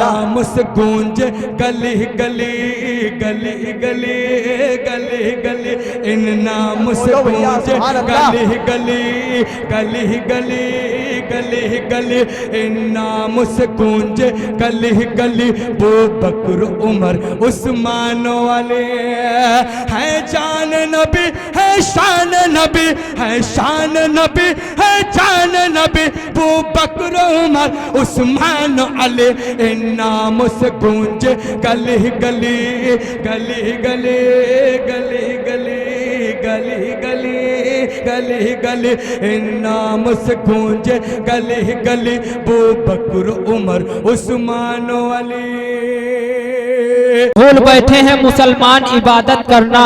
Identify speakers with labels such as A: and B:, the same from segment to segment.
A: नाम से गूंजे गली गली गली गली गली गली, इन नाम से गूंजे गली गली गली गली गली गली, इन नाम से गूंजे गली गली। वो बकर उमर उस्मान वाले है जान नबी है शान नबी है शान नबी है जान नबी। वो बकर उमर उस्मान अली, इन नाम से गूंजे गली गली गली गली गली गली गली गली गली गली, इन नाम से गूंजे गली गली। वो बकर उमर उस्मान अली।
B: भूल बैठे हैं मुसलमान इबादत करना,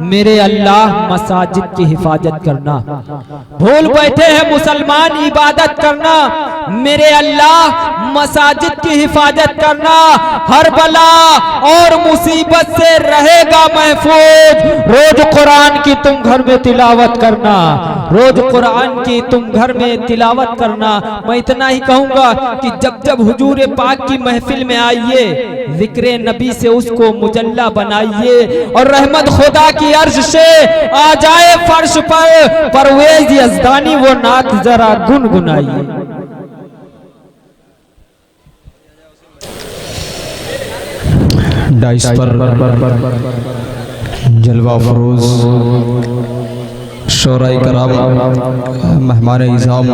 B: मेरे अल्लाह मसाजिद की हिफाजत करना। भूल बैठे हैं मुसलमान इबादत करना, मेरे अल्लाह मसाजिद की हिफाजत करना। हर बला और मुसीबत से रहेगा महफूज। रोज कुरान की तुम घर में तिलावत करना, रोज कुरान की तुम घर में तिलावत करना। मैं इतना ही कहूँगा कि जब जब हुजूर पाक की महफिल में आइए, जिक्र नबी से उसको मुजल्ला बनाइए और रहमत खुदा की अर्श से आ जाए फर्श पर परवेज यज़दानी वो नात जरा गुनगुनाइए।
C: डाइस पर जलवा फरोज शोराई कराम, मेहमान इज़ाम,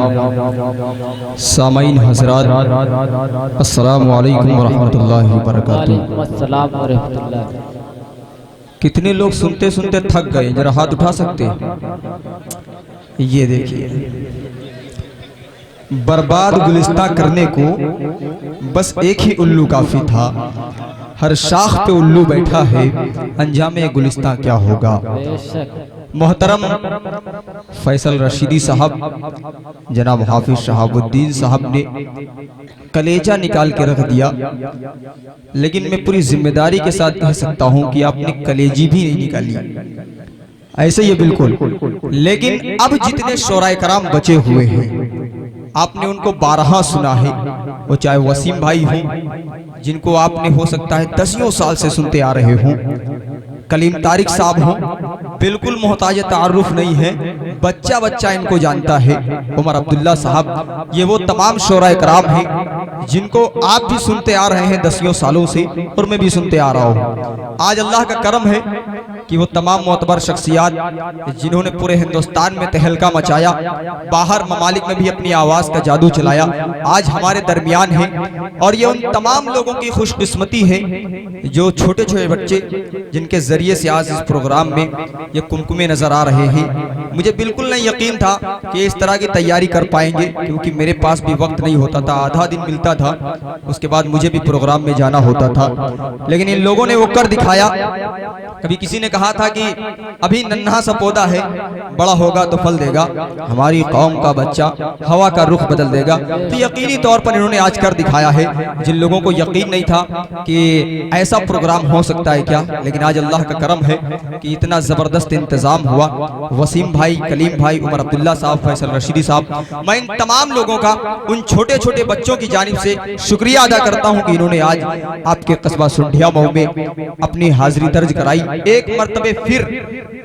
C: सामाईन हज़रात, अस्सलामु अलैकुम वरहमतुल्लाहि वबरकातुहू। कितने लोग सुनते सुनते थक गए, जरा हाथ उठा सकते हैं? ये देखिए, बर्बाद गुलिस्ता करने को बस एक ही उल्लू काफी था। हर शाख पे उल्लू बैठा है, अंजामे गुलिस्ता क्या होगा। मोहतरम फैसल रशीदी साहब, जनाब हाफिज शहाबुद्दीन साहब ने कलेजा निकाल के रख दिया, लेकिन मैं पूरी जिम्मेदारी के साथ कह सकता हूं कि आपने कलेजी भी नहीं निकाली। ऐसे ही बिल्कुल। लेकिन अब जितने शोराए कराम बचे हुए हैं, आपने उनको बारहा सुना है। वो चाहे वसीम भाई हों, जिनको आपने हो सकता है दसियों साल से सुनते आ रहे हों, कलीम तारिक साहब हों, बिल्कुल मोहताज तारुफ नहीं है, बच्चा बच्चा इनको जानता है। उमर अब्दुल्ला साहब, ये वो तमाम शोराए कराम हैं जिनको आप भी सुनते आ रहे हैं दसियों सालों से, और मैं भी सुनते आ रहा हूँ। आज अल्लाह का करम है कि वो तमाम मोतबर शख्सियात जिन्होंने पूरे हिंदुस्तान में तहलका मचाया, बाहर ममालिक में भी अपनी आवाज़ का जादू चलाया, आज हमारे दरमियान हैं। और ये उन तमाम लोगों की खुशकिस्मती है जो छोटे छोटे बच्चे जिनके जरिए से आज इस प्रोग्राम में ये कुमकुमे नजर आ रहे हैं। मुझे बिल्कुल नहीं यकीन था कि इस तरह की तैयारी कर पाएंगे, क्योंकि मेरे पास भी वक्त नहीं होता था, आधा दिन मिलता था, उसके बाद मुझे भी प्रोग्राम में जाना होता था। लेकिन इन लोगों ने वो कर दिखाया। कभी किसी ने कहा था कि अभी नन्हा सा पौधा है, बड़ा होगा तो फल देगा, हमारी कौम का बच्चा हवा का रुख बदल देगा। तो यकीनी तौर पर इन्होंने आज कर दिखाया है। जिन लोगों को यकीन नहीं था कि ऐसा प्रोग्राम हो सकता है क्या, लेकिन आज अल्लाह का करम है कि इतना जबरदस्त इंतजाम हुआ। वसीम भाई, कलीम भाई, उमर अब्दुल्ला साहब, फैसल रशीदी साहब, मैं इन तमाम लोगों का, उन छोटे छोटे बच्चों की जानिब से शुक्रिया अदा करता हूं कि इन्होंने आज आपके कस्बा सुंढिया मऊ में अपनी हाजिरी दर्ज कराई एक मरतबे फिर।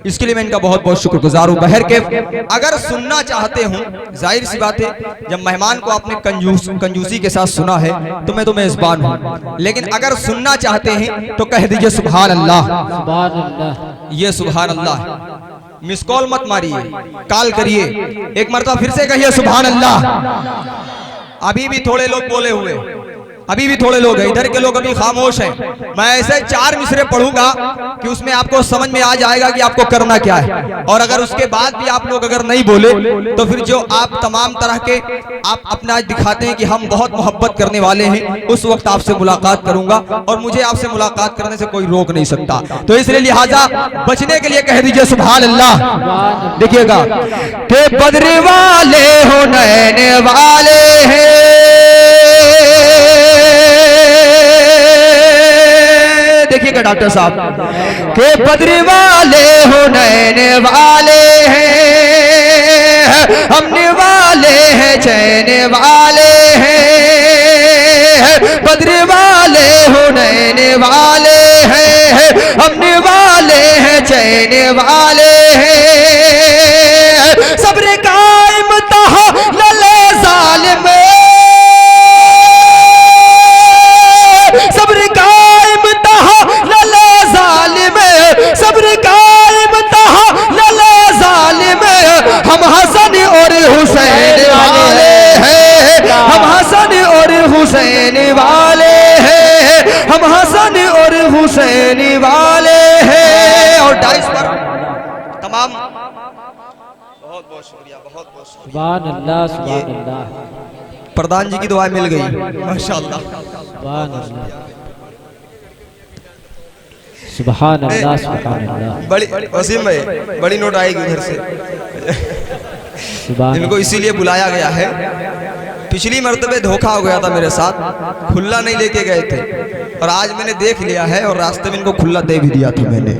C: इसके लिए मैं इनका बहुत बहुत शुक्रगुजार हूँ। बहर के अगर सुनना चाहते हो, जाहिर सी बात है, जब मेहमान को आपने कंजूसी के साथ सुना है तो मैं तो मेजबान हूँ, लेकिन अगर सुनना चाहते हैं तो कह दीजिए सुभान अल्लाह। ये सुभान अल्लाह। मिस कॉल मत मारिए, कॉल करिए, एक मरतबा फिर से कहिए सुभान अल्लाह। अभी भी थोड़े लोग बोले हुए, अभी भी थोड़े लोग हैं, इधर के लोग अभी खामोश हैं। मैं ऐसे 4 मिसरे पढ़ूंगा कि उसमें आपको समझ में आ जाएगा कि आपको करना क्या है। और अगर उसके बाद भी आप लोग अगर नहीं बोले तो फिर जो आप तमाम तरह के आप अपना दिखाते हैं कि हम बहुत मोहब्बत करने वाले हैं, उस वक्त आपसे मुलाकात करूंगा और मुझे आपसे मुलाकात करने से कोई रोक नहीं सकता। तो इसलिए लिहाजा बचने के लिए कह दीजिए सुभान अल्लाह। देखिएगा के बदर वाले हो नैन वाले हैं, देखिएगा डॉक्टर साहब के बदरी वाले हो नैन वाले हैं, हमने वाले हैं चैन वाले हैं, बदरी वाले हैं, अमन वाले हैं, चैन वाले हैं। सब्र का इम्तिहान ले जालिम, सब्र का इम्तिहान ले जालिम, सब्र का इम्तिहान ले जालिम। हम हसन और हुसैन वाले हैं, हम हसन और हुसैन वाले हैं, हम हसन और हुसैन वाले हैं। और डाइस पर तमाम बहुत बहुत शुक्रिया, बहुत बहुत शुक्रिया।
B: सुभान अल्लाह, सुभान अल्लाह,
C: प्रधान जी की दुआ मिल गई माशाअल्लाह।
B: सुभान अल्लाह, सुभान अल्लाह, सुभान अल्लाह।
C: बड़ी वसीम भाई बड़ी नोट आएगी उधर से।
B: सुभान
C: इनको इसीलिए बुलाया गया है। पिछली मर्तबे धोखा हो गया था मेरे साथ, खुला नहीं लेके गए थे और आज मैंने देख लिया है और रास्ते में इनको खुला दे भी दिया था मैंने।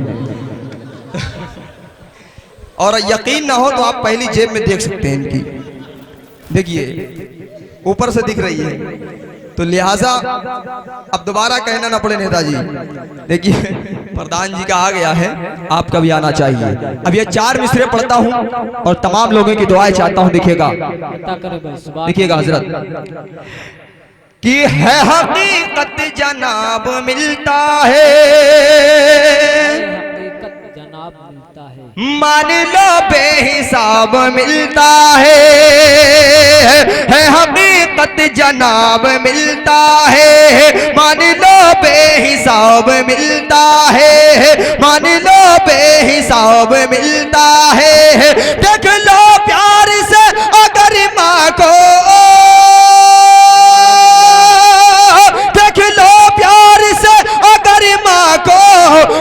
C: और यकीन ना हो तो आप पहली जेब में देख सकते हैं इनकी, देखिए ऊपर से दिख रही है, तो लिहाजा अब दोबारा कहना ना पड़े नेताजी। देखिए प्रधान जी का आ गया है, आपका भी आना चाहिए। अब ये 4 मिसरे पढ़ता हूं और तमाम लोगों की दुआएं चाहता हूं। देखिएगा देखिएगा हजरत कि है हकीकत जनाब मिलता है,
B: जनाब मिलता है,
C: मान लो बेहिसाब मिलता है हकीकत जनाब मिलता है, मान लो बेहिसाब मिलता है, मान लो बेहिसाब मिलता है। देख लो प्यार से अगर माँ को, देख लो प्यार से अगर माँ को,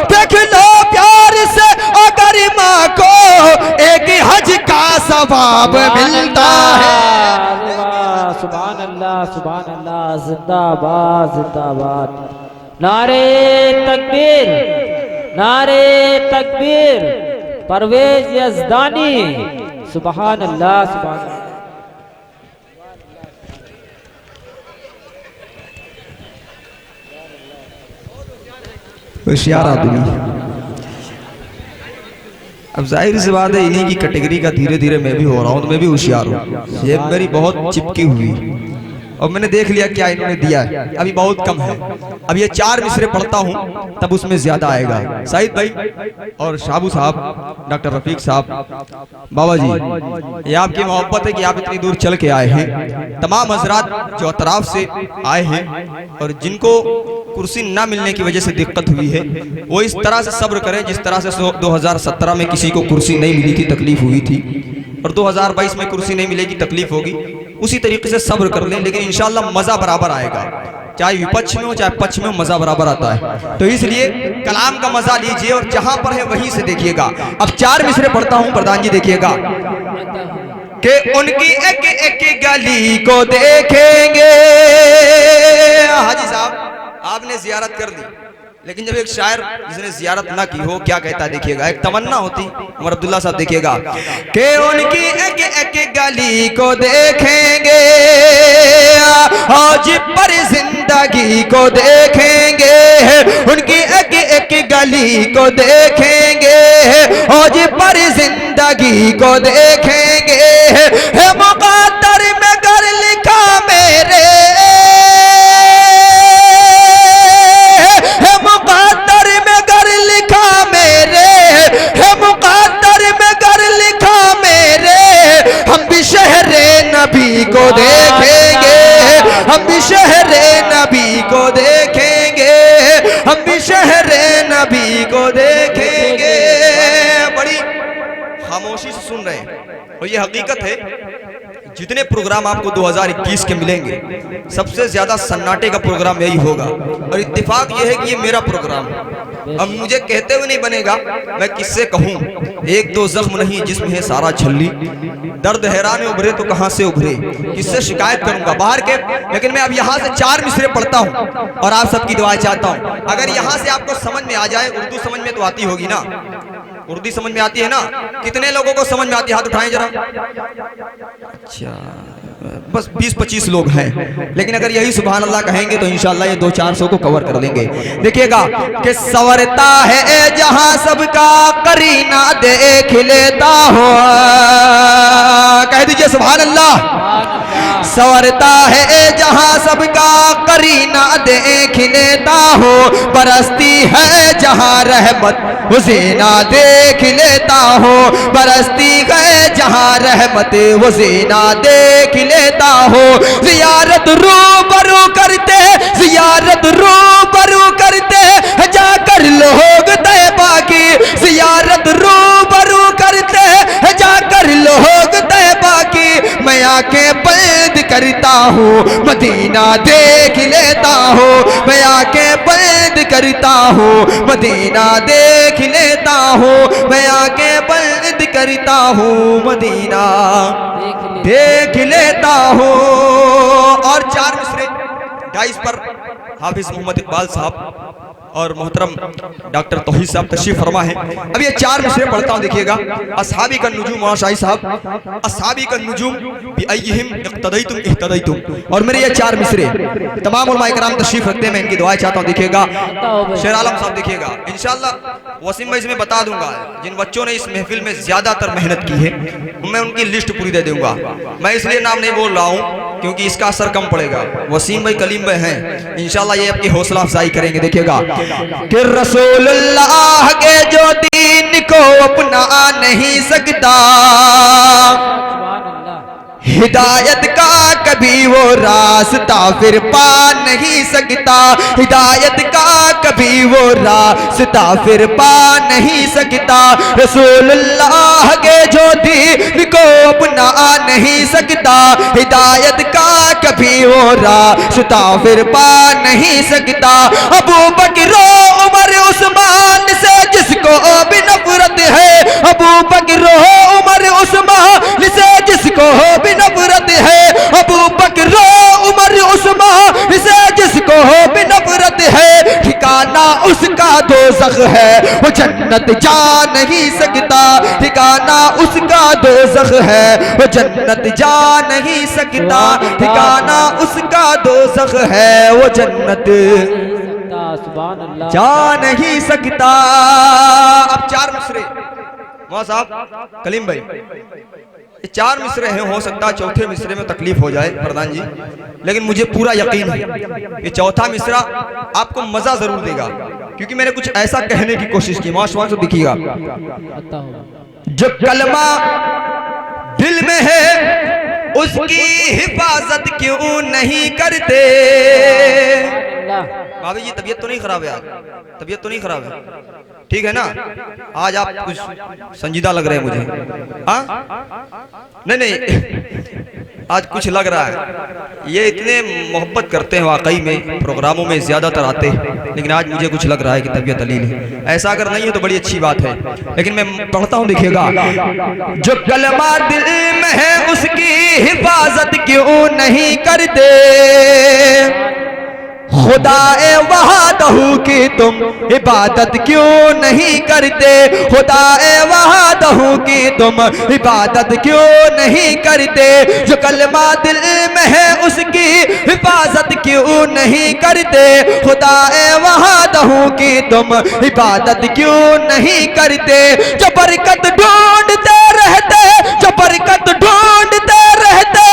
C: देख लो प्यार से अगर माँ को, एक हज का सवाब मिलता है।
B: सुभान अल्लाह, सुभान अल्लाह, जिंदाबाद, जिंदाबाद। नारे तकबीर, नारे तकबीर, परवेज यज़दानी। सुभान अल्लाह, सुभान अल्लाह।
C: होशियार आदमी। अब जाहिर सी बात है इन्हीं की कैटेगरी का धीरे धीरे मैं भी हो रहा हूँ, तो मैं भी होशियार हूँ। ये मेरी बहुत चिपकी हुई और मैंने देख लिया क्या इन्होंने दिया है, अभी बहुत कम है। अब ये 4 मिसरे पढ़ता हूँ तब उसमें ज्यादा आएगा। साहिद भाई और शाबू साहब, डॉक्टर रफीक साहब, बाबा जी, ये आपकी मोहब्बत है कि आप इतनी दूर चल के आए हैं। तमाम हजरात जो अतराफ से आए हैं और जिनको कुर्सी ना मिलने की वजह से दिक्कत हुई है, वो इस तरह से सब्र करें जिस तरह से 2017 में किसी को कुर्सी नहीं मिली थी, तकलीफ हुई थी, और 2022 में कुर्सी नहीं मिलेगी, तकलीफ होगी। उसी तरीके से सब्र कर लें, लेकिन इंशाल्लाह मजा बराबर आएगा। चाहे विपक्ष में हो चाहे पक्ष में हो, मजा बराबर आता है। तो इसलिए कलाम का मजा लीजिए और जहां पर है वहीं से देखिएगा। अब 4 मिसरे पढ़ता हूं प्रधान जी, देखिएगा कि उनकी एक एक गली को देखेंगे। हाजी साहब आपने जियारत कर दी, लेकिन जब एक शायर जिसने जियारत ना की हो क्या कहता है, देखिएगा। एक तमन्ना होती उमर अब्दुल्ला साहब, देखिएगा कि उनकी एक एक गली को देखेंगे, आज पर जिंदगी को देखेंगे, उनकी एक एक गली को देखेंगे, आज पर जिंदगी को देखेंगे। है मुक़द्दर में कर लिखा मेरे, मुक़द्दर में कर लिखा मेरे, है मुक़द्दर में कर लिखा मेरे। हम भी शहरे नबी को देखेंगे, हम भी शहरे नबी को देखेंगे, हम भी शहरे नबी को देखेंगे। बड़ी खामोशी से सुन रहे हैं और ये हकीकत है। जितने प्रोग्राम आपको 2021 के मिलेंगे, सबसे ज्यादा सन्नाटे का प्रोग्राम यही होगा। और इत्तेफाक ये है कि ये मेरा प्रोग्राम है। अब मुझे कहते हुए नहीं बनेगा, मैं किससे कहूँ। एक दो जख्म नहीं जिस्म है सारा छल्ली, दर्द हैरान उभरे तो कहाँ से उभरे, किससे शिकायत करूंगा बाहर के। लेकिन मैं अब यहाँ से 4 मिसरे पढ़ता हूँ और आप सबकी दुआएं चाहता हूँ। अगर यहाँ से आपको समझ में आ जाए, उर्दू समझ में तो आती होगी ना, उर्दू समझ में आती है ना? कितने लोगों को समझ में आती है? हाथ उठाएं जरा। अच्छा, बस 20-25 लोग हैं, लेकिन अगर यही सुभान अल्लाह कहेंगे तो इंशाअल्लाह ये 200-400 को कवर कर लेंगे। देखिएगा कि संवरता है जहां सबका करीना देख लेता हो, कह दीजिए सुभान अल्लाह। संवरता है जहां सबका करीना देख लेता हो, बरसती है जहां रहमत हुसैना देख लेता हो, बरसती है जहां रहमत हुसैना देख लेता हो। जियारत रूबरू करते, जियारत रूबरू करते जाकर लोग तैबा की, जियारत रूबरू करते जाकर लोग तैबा की। मैं आंखें बंद करता हूँ मदीना देख लेता हूँ, मैं आंखें बंद करता हूँ मदीना देख लेता हूँ, मैं आंखें बंद करता हूँ मदीना देख लेता हूँ। और 4 मिसरे डाइस पर हाफिज मोहम्मद इकबाल साहब और मोहतरम डॉक्टर तौहीद साहब तशरीफ फरमा है। अब ये 4 मिसरे पढ़ता हूँ, देखिएगा। अस्हाबी का नुजूम मौलाना शाही साहब, अस्हाबी का नुजूम बिअय्यिहिम इक़्तदैतुम इह्तदैतुम। और मेरे ये 4 मिसरे तमाम उलमा इकराम तशरीफ रखते हैं, मैं इनकी दुआएं चाहता हूँ। देखिएगा शेर आलम साहब, देखिएगा इंशाअल्लाह वसीम भाई इसमें बता दूंगा जिन बच्चों ने इस महफिल में ज्यादातर मेहनत की है, मैं उनकी लिस्ट पूरी दे दूंगा। मैं इसलिए नाम नहीं बोल रहा हूँ क्योंकि इसका असर कम पड़ेगा। वसीम भाई कलीम भाई हैं, इंशाअल्लाह ये आपकी हौसला अफजाई करेंगे। देखिएगा कि रसूलुल्लाह के जो दीन को अपना नहीं सकता, हिदायत का कभी वो रास्ता फिर पा नहीं सकता, हिदायत का कभी वो रास्ता फिर पा नहीं सकता। रसूलुल्लाह के जो दीन को अपना नहीं सकता, हिदायत का कभी वो रास्ता फिर पा नहीं सकता। अबू बकर उमर उस्मान से जिसको भी नफरत है, अबू बकर उमर उस्मान से जिसको भी नफरत है, अबू बकर उमर उस्मान से जिसको भी नफरत है, ठिकाना उसका दोज़ख है वो जन्नत जा नहीं सकता, ठिकाना उसका दोज़ख है वो जन्नत जा नहीं सकता, ठिकाना उसका दोज़ख है वो जन्नत जा नहीं सकता। अब 4 मिसरे वहाँ साहब कलीम भाई, ये 4 मिसरे हैं, हो सकता है चौथे मिसरे में तकलीफ हो जाए प्रधान जी, लेकिन मुझे पूरा यकीन है ये चौथा मिसरा आपको मजा जरूर देगा, क्योंकि मैंने कुछ ऐसा कहने की कोशिश की। माशा से दिखिएगा, जो कलमा दिल में है उसकी हिफाजत क्यों नहीं करते। भाभी जी तबीयत तो नहीं खराब है आज, तबीयत तो नहीं खराब है, ठीक है ना? आज आप कुछ संजीदा लग रहे हैं मुझे। हाँ नहीं आज कुछ लग रहा है। ये इतने मोहब्बत करते हैं वाकई में, प्रोग्रामों में ज्यादातर आते हैं, लेकिन आज मुझे कुछ लग रहा है कि तबीयत अलील है। ऐसा अगर नहीं है तो बड़ी अच्छी बात है, लेकिन मैं पढ़ता हूँ। देखिएगा, जो कलमा दिल में है उसकी हिफाजत क्यों नहीं करते, खुदाए वहादहू की तुम इबादत क्यों नहीं करते, खुदाए वहादहू की तुम इबादत क्यों नहीं करते। जो कलमा दिल में है उसकी हिफाजत क्यों नहीं करते, खुदाए वहादहू की तुम इबादत क्यों नहीं करते। जो बरकत ढूंढते रहते, जो बरकत ढूंढते रहते,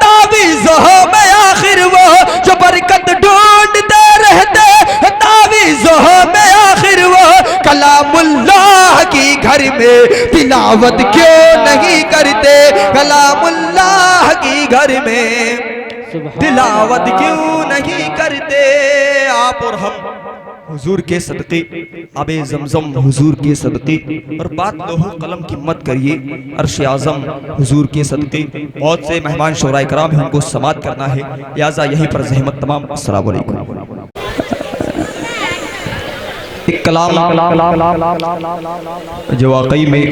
C: तावीज़ों में आखिर वो जो बरकत ढूंढते रहते, तावीज़ों में आखिर वो कलामुल्लाह की घर में तिलावत क्यों नहीं करते, कलामुल्लाह की घर में तिलावत क्यों नहीं करते। आप और हम हुजूर के सदक़े, आबे ज़मज़म हुजूर के सदक़े, और बात लोहो कलम की मत करिए, अर्श आज़म हुजूर के सदक़े। बहुत से मेहमान शोराए कराम हैं, उनको समात करना है, लिहाजा यहीं पर ज़हमत तमाम। अस्सलाम वालेकुम। एक कलाम जो वाकई में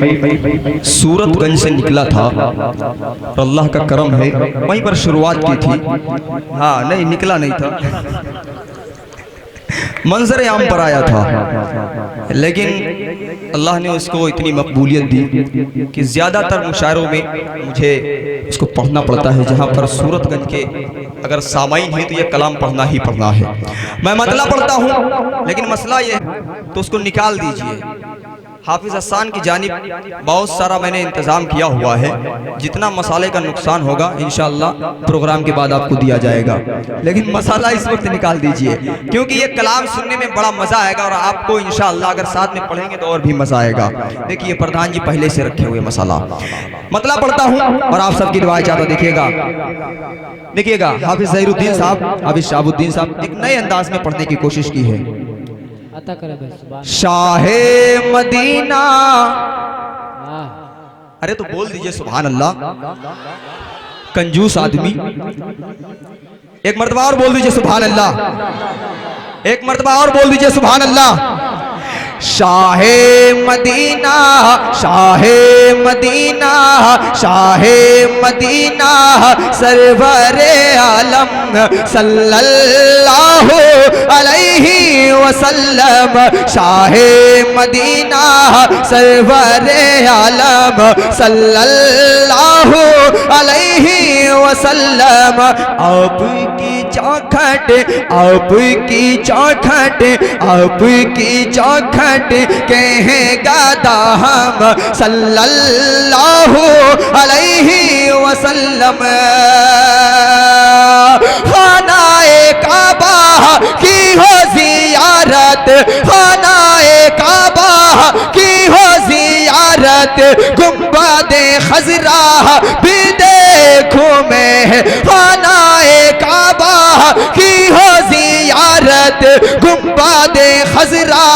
C: सूरतगंज से निकला था और अल्लाह का करम है वहीं पर शुरुआत की थी। हाँ नहीं निकला नहीं था, मंजर आम पर आया था, लेकिन अल्लाह ने उसको इतनी मकबूलियत दी कि ज़्यादातर मुशायरों में मुझे उसको पढ़ना पड़ता है, जहाँ पर सूरतगंज के अगर सामाइन है तो ये कलाम पढ़ना ही पढ़ना है। मैं मतला पढ़ता हूँ, लेकिन मसला ये है तो उसको निकाल दीजिए। हाफिज हसन की जानिब बहुत सारा मैंने इंतज़ाम किया हुआ है, जितना मसाले का नुकसान होगा इंशाअल्लाह प्रोग्राम के बाद आपको दिया जाएगा, लेकिन मसाला इस वक्त निकाल दीजिए, क्योंकि ये कलाम सुनने में बड़ा मज़ा आएगा और आपको इंशाअल्लाह अगर साथ में पढ़ेंगे तो और भी मज़ा आएगा। देखिए प्रधान जी पहले से रखे हुए मसाला मतला पढ़ता हूँ और आप सबकी दुआएं चाहता। देखिएगा हाफिज ज़हीरुद्दीन साहब, हाफिज शाहबुद्दीन साहब एक नए अंदाज में पढ़ने की कोशिश की है। शाहे मदीना, अरे तो बोल दीजिए सुभान अल्लाह, कंजूस आदमी। एक मर्तबा और बोल दीजिए सुभान अल्लाह, एक मर्तबा और बोल दीजिए सुभान अल्लाह। Shah Medina, Shah Medina, Shah Medina, Sarware आलम सल्लल्लाहु अलैहि वसल्लम। शाहे मदीना, सरवरे आलम सल्लल्लाहु अलैहि वसल्लम। आपकी चौखट, आपकी चौखट, आपकी चौखट कहेगा दाहम सल्लल्लाहु अलैहि वसल्लम। खानाए काबा की हो जियारत, खानाए काबा की हो जियारत, गुंबदे खजरा भी देखूं मैं। खानाए काबा की हो जियारत, गुंबदे खजरा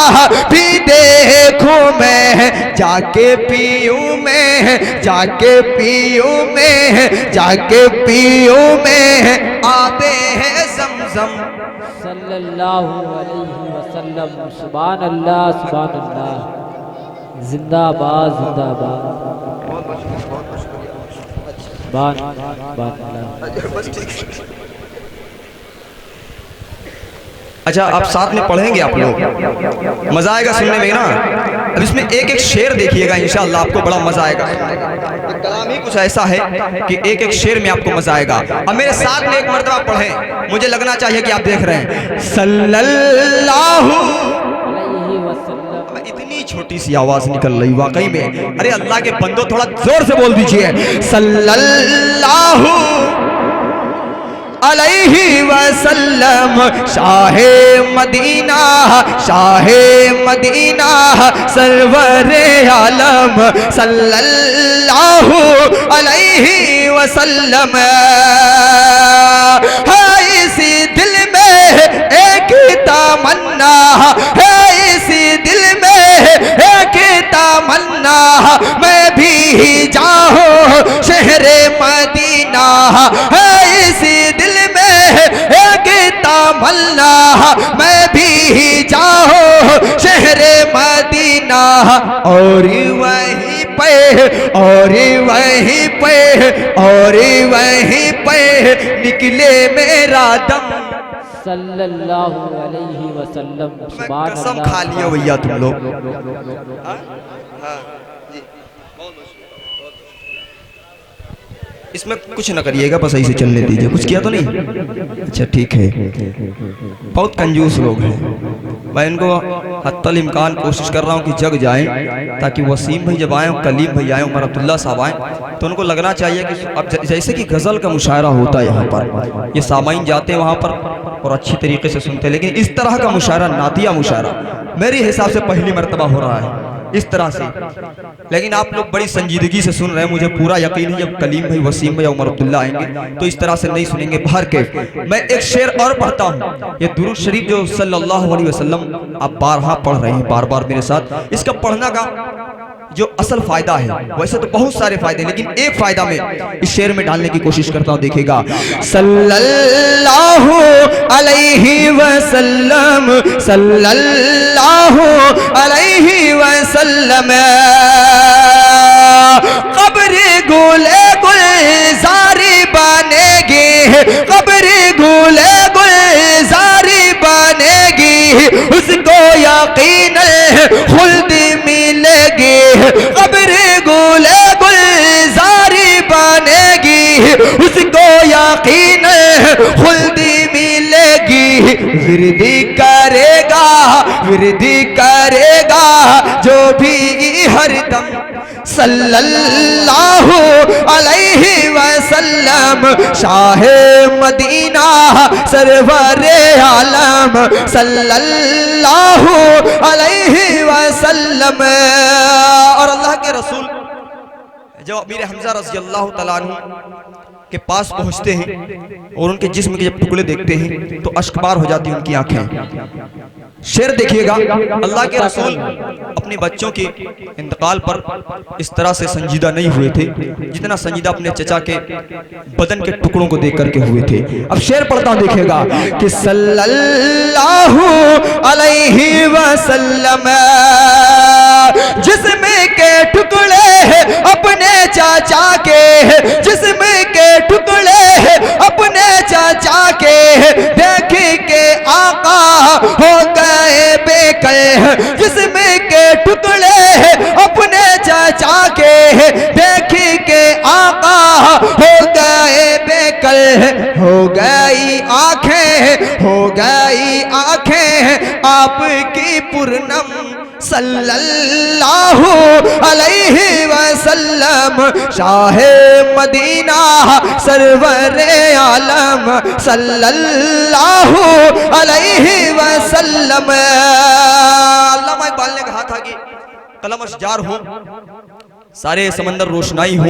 C: भी देखूं मैं। जाके पीऊं मैं, जाके पीऊं मैं, जाके पीऊं मैं आबे है ज़मज़म
B: सल्लल्लाहु अलैहि वसल्लम। सुभान अल्लाह, सुभान अल्लाह, जिंदाबाद जिंदाबाद।
C: अच्छा आप साथ में पढ़ेंगे, आप लोग मजा आएगा सुनने में ना। अब इसमें एक एक शेर देखिएगा, इंशाअल्लाह आपको बड़ा मजा आएगा। कलाम ही कुछ ऐसा है कि एक एक शेर में आपको मजा आएगा। अब मेरे साथ में एक मर्तबा पढ़ें, मुझे लगना चाहिए कि आप देख रहे हैं। सल्लल्लाहु
B: अलैहि वसल्लम।
C: इतनी छोटी सी आवाज निकल रही वाकई में। अरे अल्लाह के बंदो थोड़ा जोर से बोल दीजिए। सल्लल्लाहु अलैहि वसल्लम। शाहे मदीना, शाहे मदीना, सरवरे आलम सल्लल्लाहु अलैहि वसल्लम। है इसी दिल में एक तमन्ना, है इसी दिल में एक तमन्ना, मैं भी जाऊं शहरे मदीना। है इसी दिल एक तमन्ना, मैं भी जाऊं शहरे मदीना। और वहीं पे, और वहीं पे, और वहीं पे निकले मेरा दम
B: सल्लल्लाहु अलैहि वसल्लम। सुभान अल्लाह।
C: कसम खा लियो भैया तुम लोग। इसमें कुछ न करिएगा, बस ऐसे चलने दीजिए। कुछ किया तो नहीं? अच्छा ठीक है। बहुत कंजूस लोग हैं। मैं इनको हत्तल इम्कान कोशिश कर रहा हूँ कि जग जाएं, ताकि वसीम भाई जब आए, कलीम भाई आए, उमर अब्दुल्ला साहब आए, तो उनको लगना चाहिए कि अब जैसे कि गज़ल का मुशायरा होता है यहाँ पर, ये सामाइन जाते हैं वहाँ पर और अच्छी तरीके से सुनते हैं, लेकिन इस तरह का मुशायरा, नातिया मुशायरा मेरे हिसाब से पहली मरतबा हो रहा है इस तरह से। लेकिन आप लोग बड़ी संजीदगी से सुन रहे हैं, मुझे पूरा यकीन है जब कलीम भाई, वसीम भाई, उमर अब्दुल्ला आएंगे तो इस तरह से नहीं सुनेंगे भर के। मैं एक शेर और पढ़ता हूँ, ये दुरूद शरीफ जो सल्लल्लाहु अलैहि वसल्लम आप बारहा पढ़ रहे हैं, बार बार मेरे साथ। इसका पढ़ना का जो असल फायदा है, वैसे तो बहुत सारे फायदे, लेकिन एक फायदा में इस शेर में डालने की कोशिश करता हूँ, देखिएगा। सल्लल्लाहु अलैहि वसल्लम, सल्लल्लाहु अलैहि वसल्लम। कब्र गुले गुलजारी बनेगी, कब्र गुले गुलजारी बनेगी, उसको यकीन खुल्द मिलेगी, कब्र गुले गुलजारी बनेगी, उसको यकीन खुल्द मिलेगी। विरदी करेगा जो भी हरदम सल्लल्लाहु अलैहि वसल्लम, शाहे मदीना सरवरे आलम सल्लल्लाहु अलैहि वसल्लम। और अल्लाह के रसूल जब अमीर हमजा रज़ी अल्लाह तआला अन्हु के पास पहुंचते हैं और उनके जिस्म के जब टुकड़े देखते हैं तो अश्कबार हो जाती उनकी आंखें। शेर देखिएगा, अल्लाह के रसूल अपने बच्चों के इंतकाल पर इस तरह से संजीदा नहीं हुए थे जितना संजीदा अपने चचा के बदन के टुकड़ों को देख करके हुए थे। अब शेर पढ़ता हूं, देखिएगा कि सल्लल्लाहु अलैहि वसल्लम, जिस्म के टुकड़े अपने चाचा के, जिस्म के टुकड़े अपने चाचा के, देख के आका हो गए बेकल। जिस्म के टुकड़े अपने चाचा के, देख के आका हो गए बेकल। हो गई आंखें आपकी पूर्णम सल्लल्लाहु अलैहि वसल्लम, शाहे मदीना सरवरे आलम सल्लल्लाहु अलैहि वसल्लम। अल्लामा इकबाल ने कहा था कि कलम अशजार हो, सारे समंदर रोशनाई हो,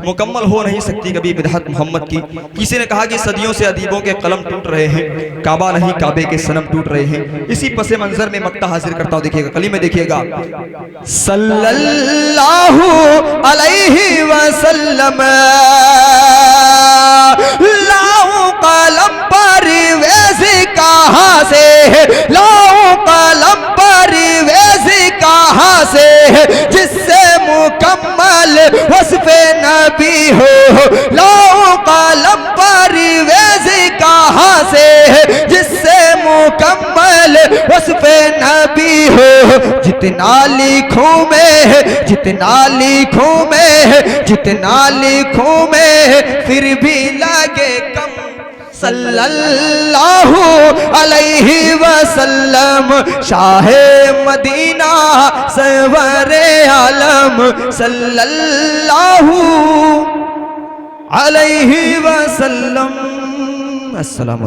C: मुकम्मल हो नहीं सकती कभी बिदअत मोहम्मद की। किसी ने कहा कि सदियों से अदीबों के कलम टूट रहे हैं, काबा नहीं काबे के सनम टूट रहे हैं। इसी पसे मंजर में मक्ता हाजिर करता हूं, देखिएगा कली में देखिएगा, सल्लल्लाहु अलैहि वसल्लम, लाऊं कलम पर वैसे कहां से, लाऊं कलम पर वैसे कहां से, जिससे मुकम्मल वस्फ़े नबी हो। लाऊं कलम पर वैसे कहां से, जिससे मुकम्मल वस्फ़े नबी हो। जितना लिखूं मैं फिर भी लगे कम, सल्लल्लाहु अलैहि वसल्लम, शाहे मदीना सरवरे आलम सल्लल्लाहु अलैहि वसल्लम। अस्सलाम।